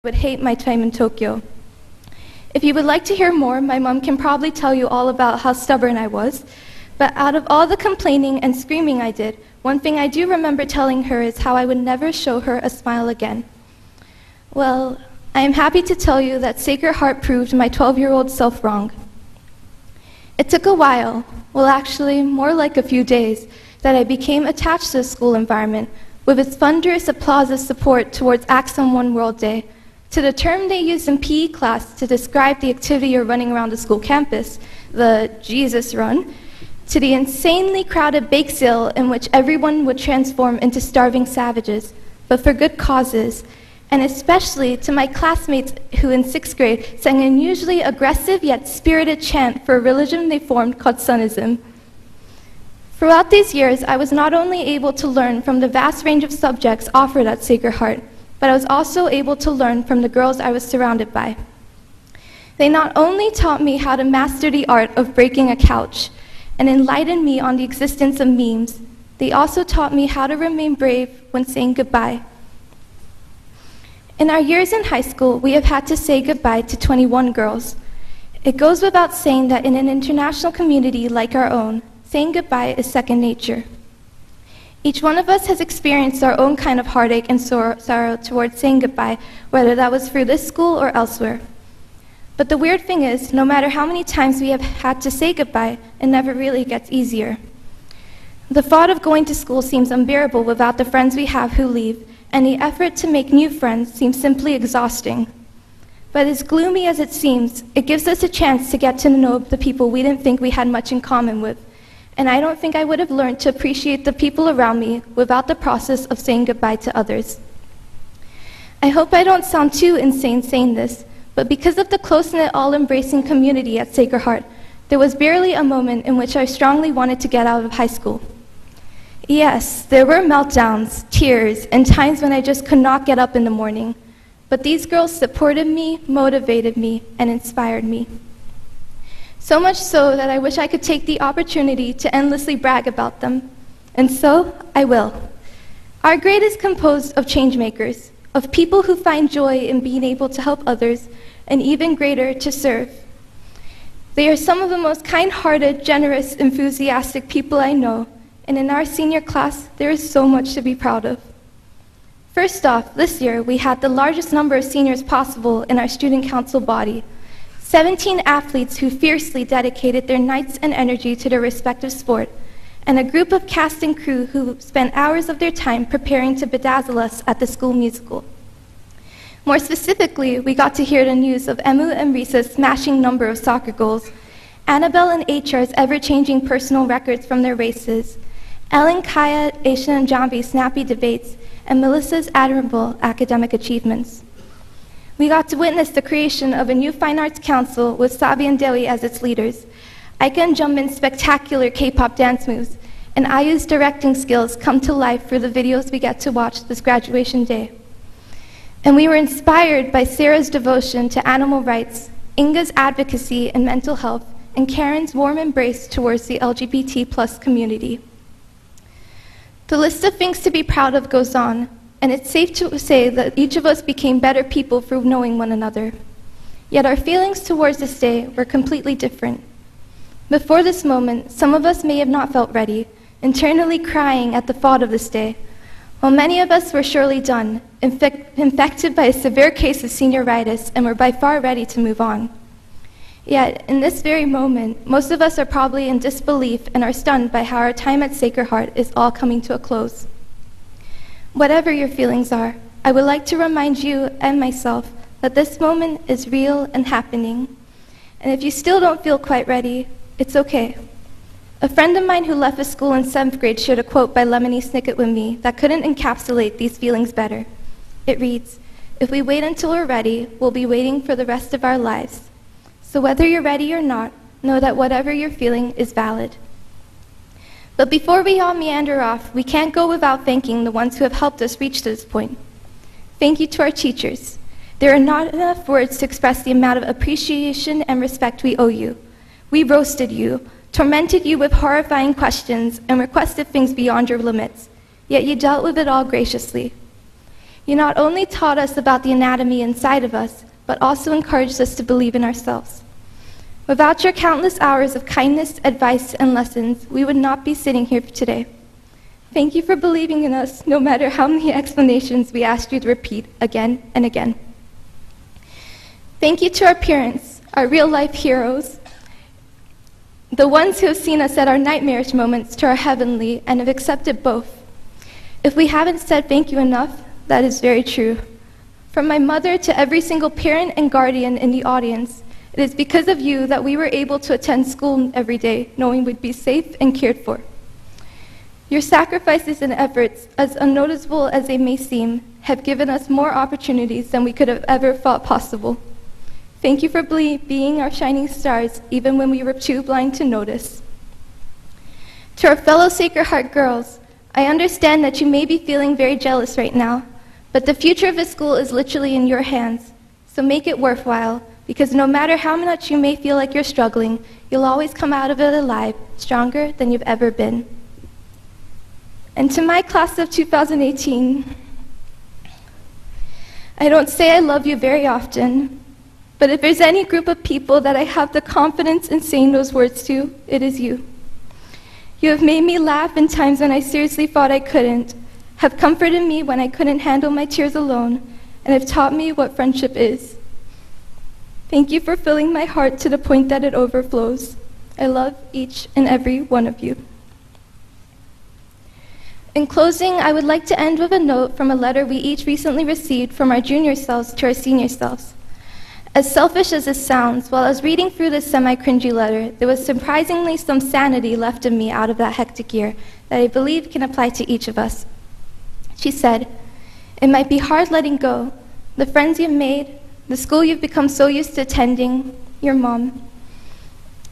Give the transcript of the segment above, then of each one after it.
would hate my time in Tokyo. If you would like to hear more, my mom can probably tell you all about how stubborn I was. But out of all the complaining and screaming I did, one thing I do remember telling her is how I would never show her a smile again. Well, I am happy to tell you that Sacred Heart proved my 12-year-old self wrong. It took a while, well actually more like a few days, that I became attached to the school environment with its thunderous applause of support towards Acts on One World Day, to the term they used in PE class to describe the activity you're running around the school campus, the Jesus Run, to the insanely crowded bake sale in which everyone would transform into starving savages, but for good causes, and especially to my classmates who in 6th grade sang an unusually aggressive yet spirited chant for a religion they formed called Sunism. Throughout these years, I was not only able to learn from the vast range of subjects offered at Sacred Heart, but I was also able to learn from the girls I was surrounded by. They not only taught me how to master the art of breaking a couch and enlightened me on the existence of memes, they also taught me how to remain brave when saying goodbye. In our years in high school, we have had to say goodbye to 21 girls. It goes without saying that in an international community like our own, saying goodbye is second nature. Each one of us has experienced our own kind of heartache and sorrow towards saying goodbye, whether that was through this school or elsewhere. But the weird thing is, no matter how many times we have had to say goodbye, it never really gets easier. The thought of going to school seems unbearable without the friends we have who leave, and the effort to make new friends seems simply exhausting. But as gloomy as it seems, it gives us a chance to get to know the people we didn't think we had much in common with. And I don't think I would have learned to appreciate the people around me without the process of saying goodbye to others. I hope I don't sound too insane saying this, but because of the close-knit, all-embracing community at Sacred Heart, there was barely a moment in which I strongly wanted to get out of high school. Yes, there were meltdowns, tears, and times when I just could not get up in the morning, but these girls supported me, motivated me, and inspired me. So much so that I wish I could take the opportunity to endlessly brag about them. And so, I will. Our grade is composed of changemakers, of people who find joy in being able to help others, and even greater, to serve. They are some of the most kind-hearted, generous, enthusiastic people I know, and in our senior class, there is so much to be proud of. First off, this year, we had the largest number of seniors possible in our student council body. 17 athletes who fiercely dedicated their nights and energy to their respective sport, and a group of cast and crew who spent hours of their time preparing to bedazzle us at the school musical. More specifically, we got to hear the news of Emu and Risa's smashing number of soccer goals, Annabelle and HR's ever-changing personal records from their races, Ellen, Kaya, Aisha, and Jambi's snappy debates, and Melissa's admirable academic achievements. We got to witness the creation of a new Fine Arts Council with Sabi and Dewi as its leaders, Aika and Jumbin's spectacular K-pop dance moves, and Ayu's directing skills come to life through the videos we get to watch this graduation day. And we were inspired by Sarah's devotion to animal rights, Inga's advocacy in mental health, and Karen's warm embrace towards the LGBT+ community. The list of things to be proud of goes on, and it's safe to say that each of us became better people through knowing one another. Yet our feelings towards this day were completely different. Before this moment, some of us may have not felt ready, internally crying at the thought of this day, while many of us were surely done, infected by a severe case of senioritis, and were by far ready to move on. Yet, in this very moment, most of us are probably in disbelief and are stunned by how our time at Sacred Heart is all coming to a close. Whatever your feelings are, I would like to remind you and myself that this moment is real and happening. And if you still don't feel quite ready, it's okay. A friend of mine who left the school in 7th grade shared a quote by Lemony Snicket with me that couldn't encapsulate these feelings better. It reads, "If we wait until we're ready, we'll be waiting for the rest of our lives. So whether you're ready or not, know that whatever you're feeling is valid." But before we all meander off, we can't go without thanking the ones who have helped us reach this point. Thank you to our teachers. There are not enough words to express the amount of appreciation and respect we owe you. We roasted you, tormented you with horrifying questions, and requested things beyond your limits, yet you dealt with it all graciously. You not only taught us about the anatomy inside of us, but also encouraged us to believe in ourselves. Without your countless hours of kindness, advice, and lessons, we would not be sitting here today. Thank you for believing in us, no matter how many explanations we asked you to repeat again and again. Thank you to our parents, our real-life heroes, the ones who have seen us at our nightmarish moments to our heavenly and have accepted both. If we haven't said thank you enough, that is very true. From my mother to every single parent and guardian in the audience, it is because of you that we were able to attend school every day, knowing we'd be safe and cared for. Your sacrifices and efforts, as unnoticeable as they may seem, have given us more opportunities than we could have ever thought possible. Thank you for being our shining stars, even when we were too blind to notice. To our fellow Sacred Heart girls, I understand that you may be feeling very jealous right now, but the future of this school is literally in your hands, so make it worthwhile, because no matter how much you may feel like you're struggling, you'll always come out of it alive, stronger than you've ever been. And to my class of 2018, I don't say I love you very often, but if there's any group of people that I have the confidence in saying those words to, it is you. You have made me laugh in times when I seriously thought I couldn't, have comforted me when I couldn't handle my tears alone, and have taught me what friendship is. Thank you for filling my heart to the point that it overflows. I love each and every one of you. In closing, I would like to end with a note from a letter we each recently received from our junior selves to our senior selves. As selfish as this sounds, while I was reading through this semi-cringy letter, there was surprisingly some sanity left in me out of that hectic year that I believe can apply to each of us. She said, "It might be hard letting go. The friends you've made, the school you've become so used to attending, your mom.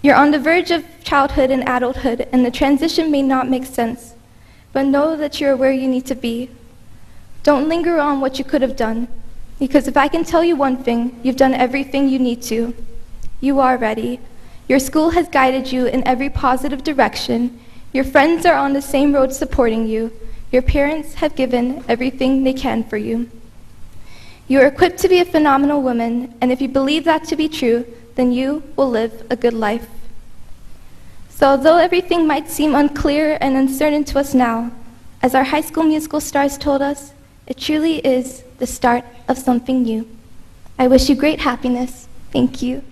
You're on the verge of childhood and adulthood, and the transition may not make sense. But know that you're where you need to be. Don't linger on what you could have done, because if I can tell you one thing, you've done everything you need to. You are ready. Your school has guided you in every positive direction. Your friends are on the same road supporting you. Your parents have given everything they can for you. You are equipped to be a phenomenal woman, and if you believe that to be true, then you will live a good life." So although everything might seem unclear and uncertain to us now, as our High School Musical stars told us, it truly is the start of something new. I wish you great happiness. Thank you.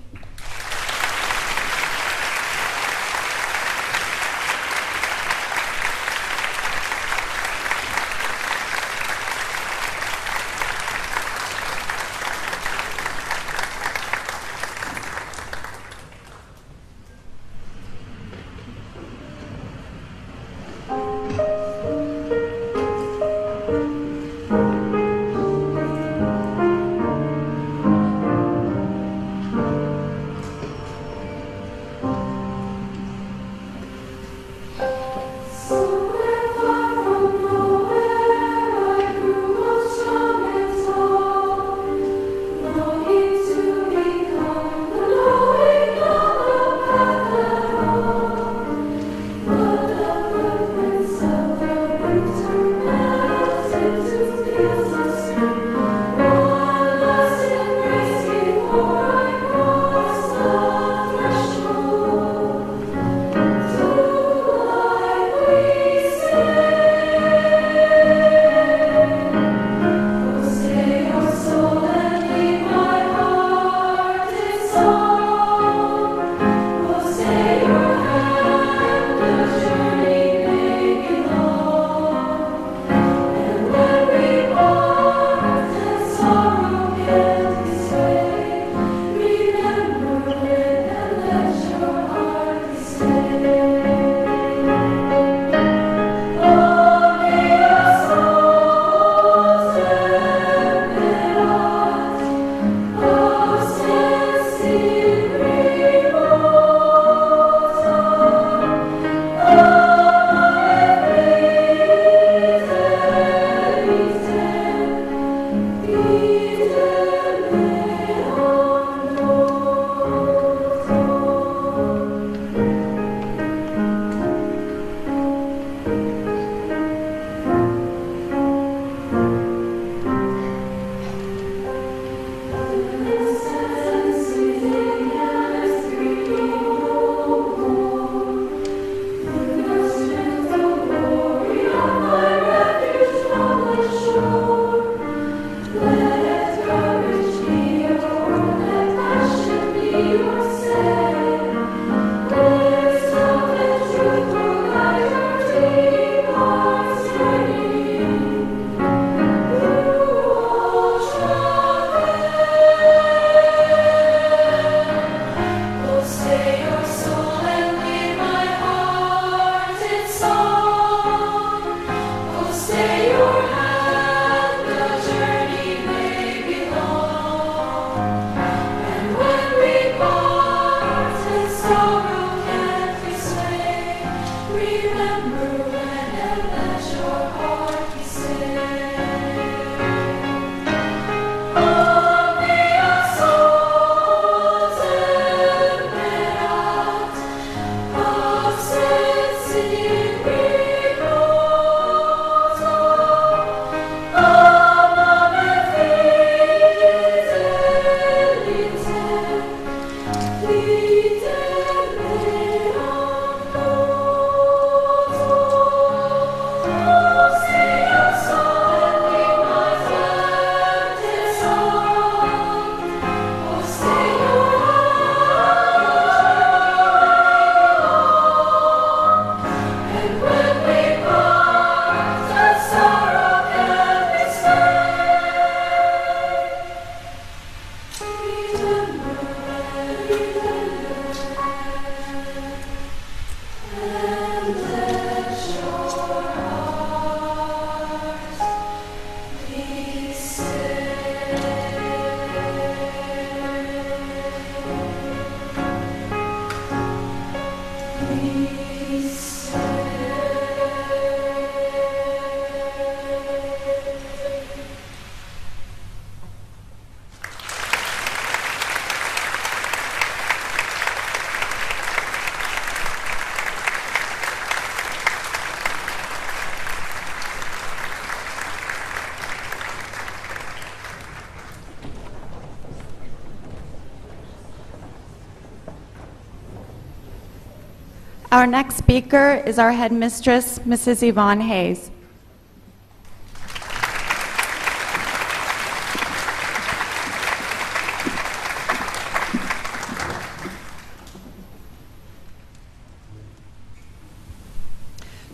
Our next speaker is our headmistress, Mrs. Yvonne Hayes.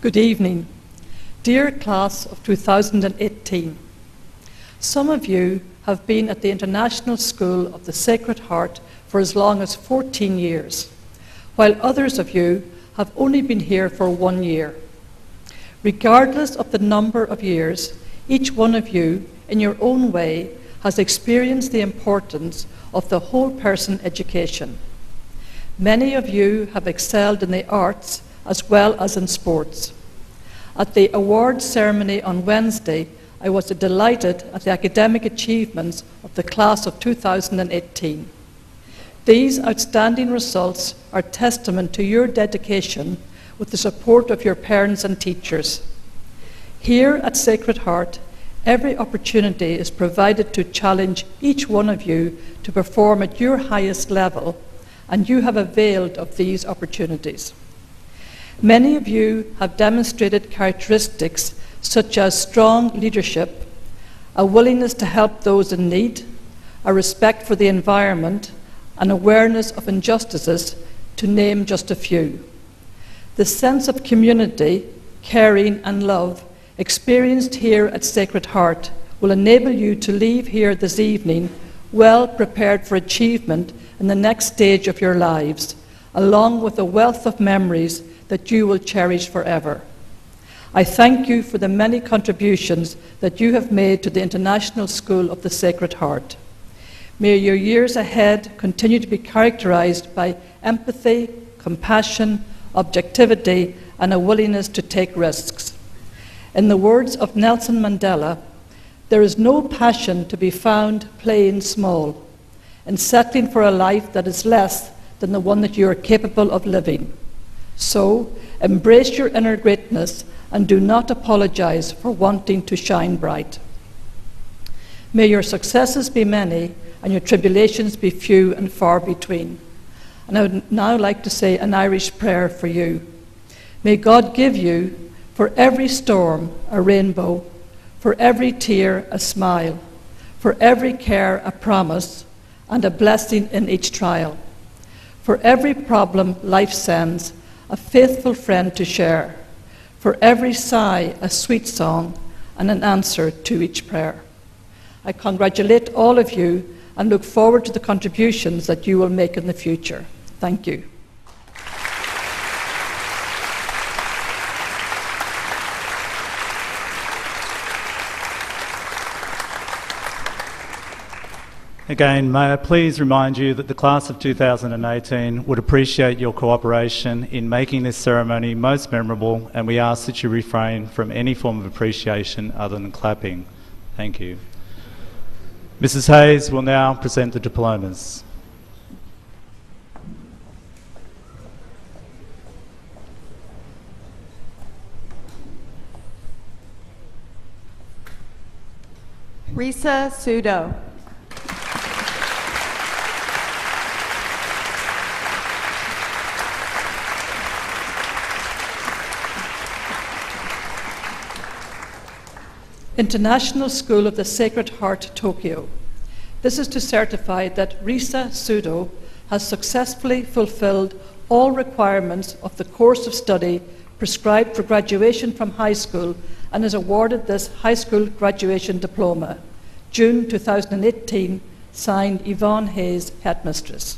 Good evening, dear class of 2018. Some of you have been at the International School of the Sacred Heart for as long as 14 years, while others of you have only been here for 1 year. Regardless of the number of years, each one of you, in your own way, has experienced the importance of the whole person education. Many of you have excelled in the arts as well as in sports. At the awards ceremony on Wednesday, I was delighted at the academic achievements of the class of 2018. These outstanding results are testament to your dedication with the support of your parents and teachers. Here at Sacred Heart, every opportunity is provided to challenge each one of you to perform at your highest level, and you have availed of these opportunities. Many of you have demonstrated characteristics such as strong leadership, a willingness to help those in need, a respect for the environment, an awareness of injustices, to name just a few. The sense of community, caring and love experienced here at Sacred Heart will enable you to leave here this evening well prepared for achievement in the next stage of your lives, along with a wealth of memories that you will cherish forever. I thank you for the many contributions that you have made to the International School of the Sacred Heart. May your years ahead continue to be characterized by empathy, compassion, objectivity, and a willingness to take risks. In the words of Nelson Mandela, there is no passion to be found playing small, in settling for a life that is less than the one that you are capable of living. So, embrace your inner greatness and do not apologize for wanting to shine bright. May your successes be many and your tribulations be few and far between. And I would now like to say an Irish prayer for you. May God give you, for every storm, a rainbow, for every tear, a smile, for every care, a promise, and a blessing in each trial. For every problem life sends, a faithful friend to share. For every sigh, a sweet song, and an answer to each prayer. I congratulate all of you and look forward to the contributions that you will make in the future. Thank you. Again, may I please remind you that the class of 2018 would appreciate your cooperation in making this ceremony most memorable, and we ask that you refrain from any form of appreciation other than clapping. Thank you. Mrs. Hayes will now present the diplomas. Risa Sudo. International School of the Sacred Heart, Tokyo. This is to certify that Risa Sudo has successfully fulfilled all requirements of the course of study prescribed for graduation from high school and is awarded this high school graduation diploma. June 2018, signed Yvonne Hayes, Headmistress.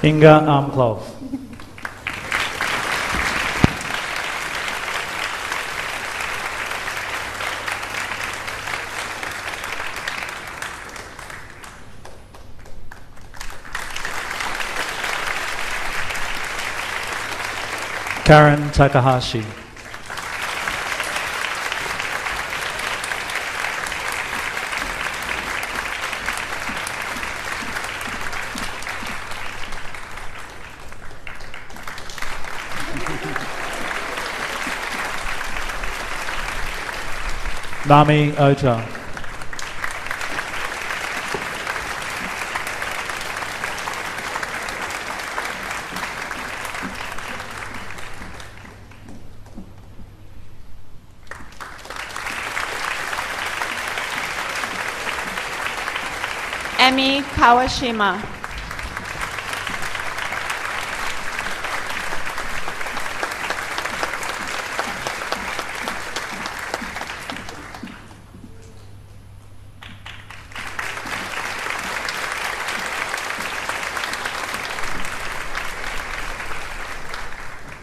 Inga Amklov. Karen Takahashi. Mami Ota. Emi Kawashima.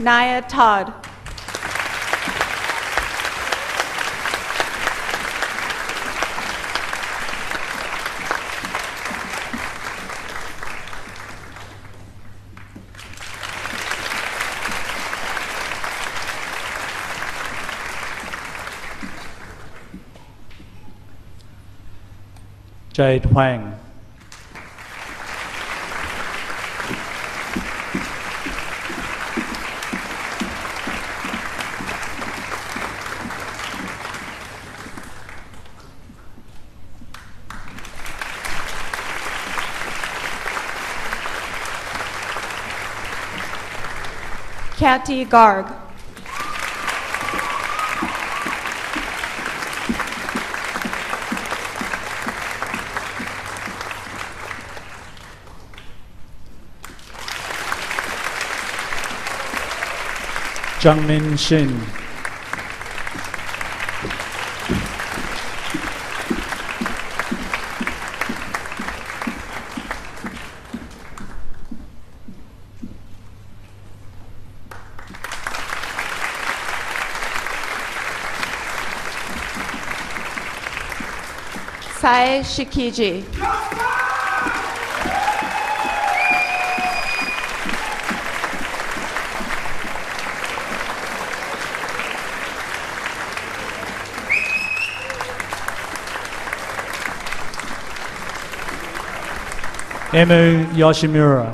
Naya Todd. Jade Huang. Kathy Garg. Jungmin Shin. Sai Shikiji. Emu Yoshimura.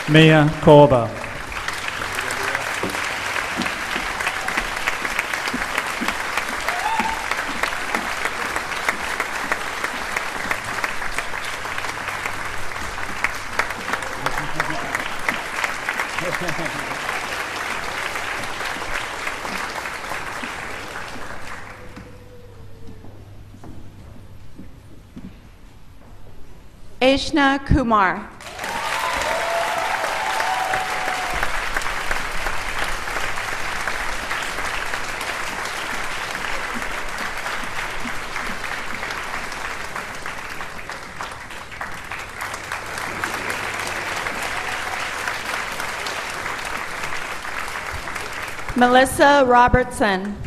Mia Korba. Aishna Kumar. Melissa Robertson.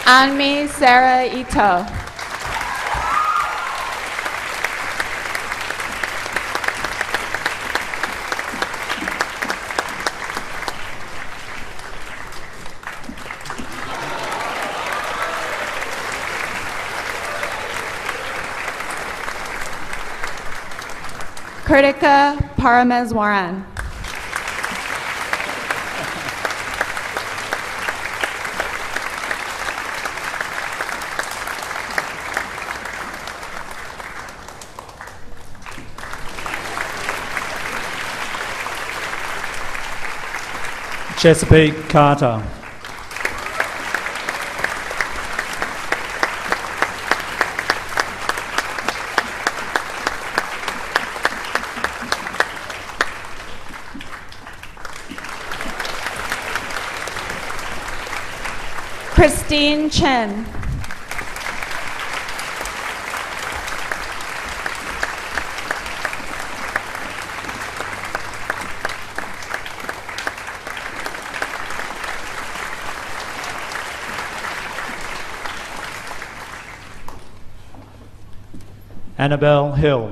Anmi Sarah Ito. Kritika Parameswaran. Chesapeake Carter. Christine Chen. Annabelle Hill.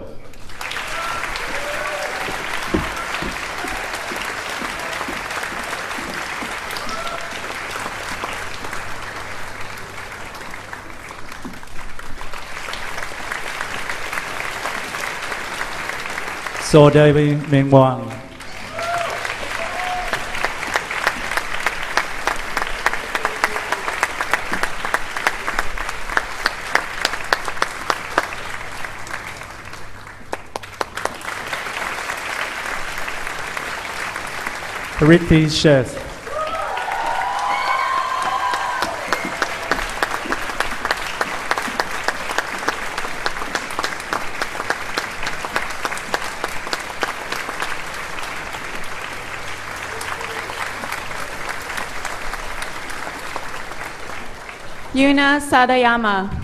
So Devi Ming Wang. Ricky Chef. Yuna Sadayama.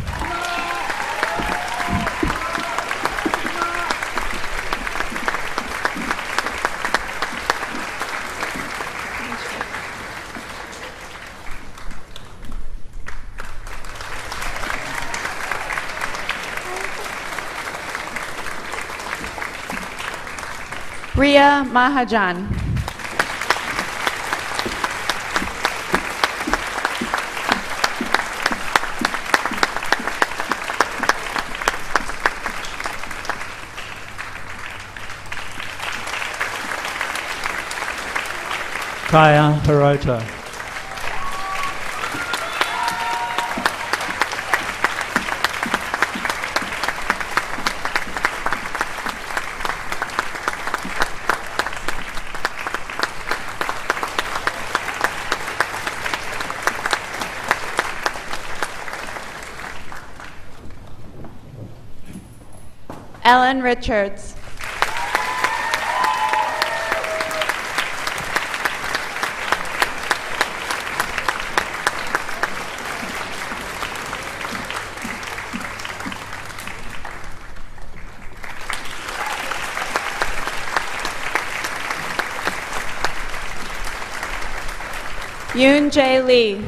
Ria Mahajan. Kaya Hirota. Ellen Richards. Yoon Jae Lee.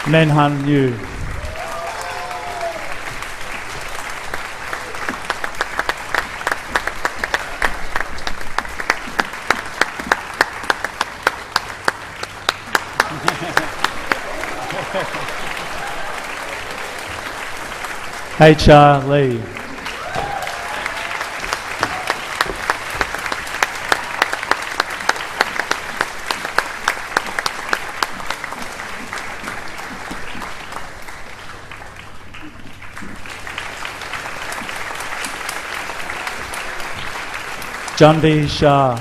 Nenhan Yu. HR Lee. Janvi Shah.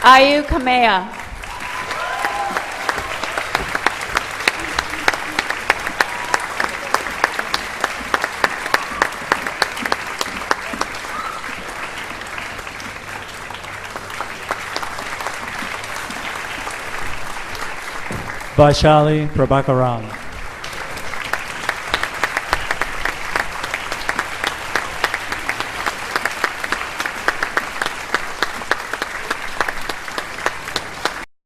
Ayu Kamea. Vaishali Prabhakaran.